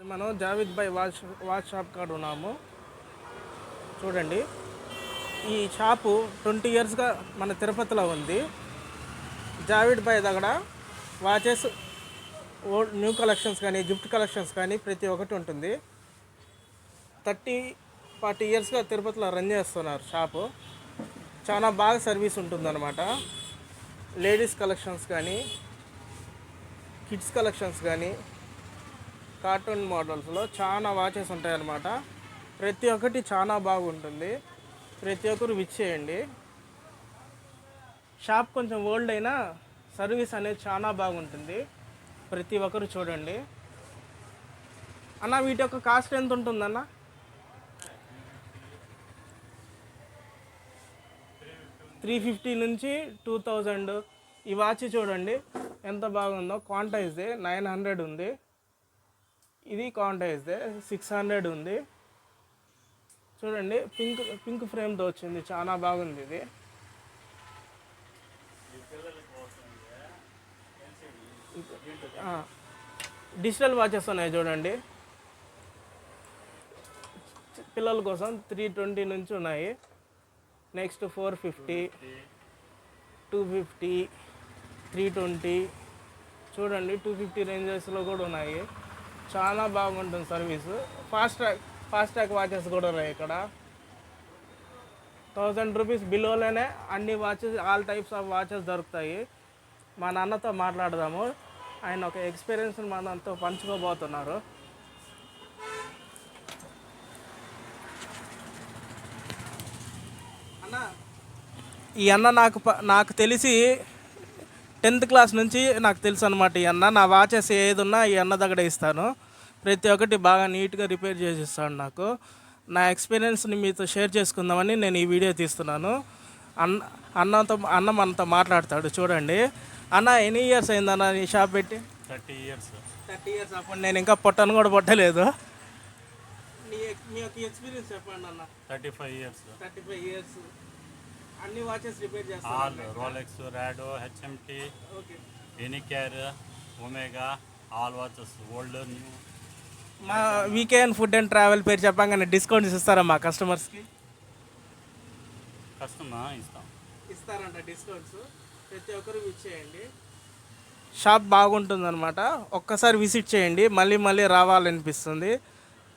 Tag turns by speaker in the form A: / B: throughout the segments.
A: మనం జావిద్ భాయ్ watch shop కాడ ఉన్నాము. చూడండి, ఈ షాపు 20 ఇయర్స్గా మన తిరుపతిలో ఉంది. జావిద్ భాయ్ దగ్గర వాచెస్, ఓల్డ్ న్యూ కలెక్షన్స్ కానీ గిఫ్ట్ కలెక్షన్స్ కానీ ప్రతి ఒక్కటి ఉంటుంది. 30-40 ఇయర్స్గా తిరుపతిలో రన్ చేస్తున్నారు షాపు. చాలా బాగా సర్వీస్ ఉంటుందన్నమాట. లేడీస్ కలెక్షన్స్ కానీ, కిడ్స్ కలెక్షన్స్ కానీ, కార్టూన్ మోడల్స్లో చాలా వాచెస్ ఉంటాయన్నమాట. ప్రతి ఒక్కటి చాలా బాగుంటుంది. ప్రతి ఒక్కరు విచ్చేయండి. షాప్ కొంచెం ఓల్డ్ అయినా సర్వీస్ అనేది చాలా బాగుంటుంది. ప్రతి ఒక్కరు చూడండి. అన్న, వీటి యొక్క కాస్ట్ ఎంత ఉంటుందన్న? 350 నుంచి 2000. ఈ వాచ్ చూడండి ఎంత బాగుందో. క్వాంటైజ్దే 900 ఉంది. ఇది క్వాంటైజ్దే 600 ఉంది. చూడండి, పింక్ ఫ్రేమ్తో వచ్చింది, చాలా బాగుంది. ఇది డిజిటల్ వాచెస్ ఉన్నాయి చూడండి. పిల్లల కోసం 320 నుంచి ఉన్నాయి. నెక్స్ట్ 450, 250, 320. చూడండి, 250 రేంజెస్లో కూడా ఉన్నాయి. చాలా బాగుంటుంది సర్వీసు. ఫాస్ట్ ట్రాక్ వాచెస్ కూడా ఉన్నాయి ఇక్కడ. 1000 రూపీస్ బిలోలోనే అన్ని watches, all types of watches దొరుకుతాయి. మా నాన్నతో మాట్లాడదాము. ఆయన ఒక ఎక్స్పీరియన్స్ని మనతో పంచుకోబోతున్నారు. అన్న, ఈ అన్న నాకు తెలిసి 10th క్లాస్ నుంచి నాకు తెలుసు అనమాట. ఈ అన్న నా వాచెస్ ఏది ఉన్నా ఈ అన్న దగ్గర ఇస్తాను. ప్రతి ఒక్కటి బాగా నీట్గా రిపేర్ చేసి ఇస్తాడు నాకు. నా ఎక్స్పీరియన్స్ని మీతో షేర్ చేసుకుందామని నేను ఈ వీడియో తీస్తున్నాను. అన్న మనతో మాట్లాడతాడు. చూడండి అన్న, ఎన్ని ఇయర్స్ అయిందన్న నీ షాప్ పెట్టి?
B: 30 ఇయర్స్.
A: 30 ఇయర్స్. అప్పుడు నేను ఇంకా పొట్టను కూడా పొట్టలేదు. మీ యొక్క ఎక్స్పీరియన్స్ చెప్పండి అన్న.
B: 35 ఇయర్స్.
A: 35 ఇయర్స్. అన్ని వాచెస్ రిపేర్ చేస్తాను.
B: Rolex, Rado, HMT, Enicar, Omega, all watches, old, new.
A: మా వీకెండ్ ఫుడ్ అండ్ ట్రావెల్ పేరు చెప్పగానే డిస్కౌంట్స్ ఇస్తారా మా కస్టమర్స్కి? ఇస్తారంట డిస్కౌంట్స్. ప్రతి ఒక్కరు విజిట్ చేయండి. షాప్ బాగుంటుందన్నమాట. ఒక్కసారి విజిట్ చేయండి, మళ్ళీ మళ్ళీ రావాలనిపిస్తుంది.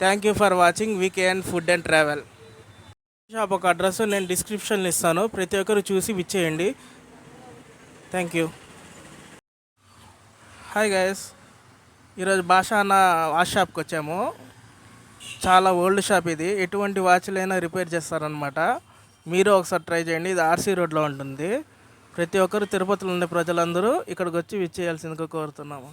A: Thank you for watching weekend food and travel. Shop ఒక అడ్రస్ నేను డిస్క్రిప్షన్లో ఇస్తాను. ప్రతి ఒక్కరు చూసి విచ్చేయండి. Thank you. హాయ్ గైస్, ఈరోజు భాష అన్న వాచ్ షాప్కి వచ్చాము. చాలా ఓల్డ్ షాప్ ఇది. ఎటువంటి వాచ్లైనా రిపేర్ చేస్తారనమాట. మీరు ఒకసారి ట్రై చేయండి. ఇది ఆర్సీ రోడ్లో ఉంటుంది. ప్రతి ఒక్కరు తిరుపతిలో ఉండే ప్రజలందరూ ఇక్కడికి వచ్చి విచ్చేయాల్సిందిగా కోరుతున్నాము.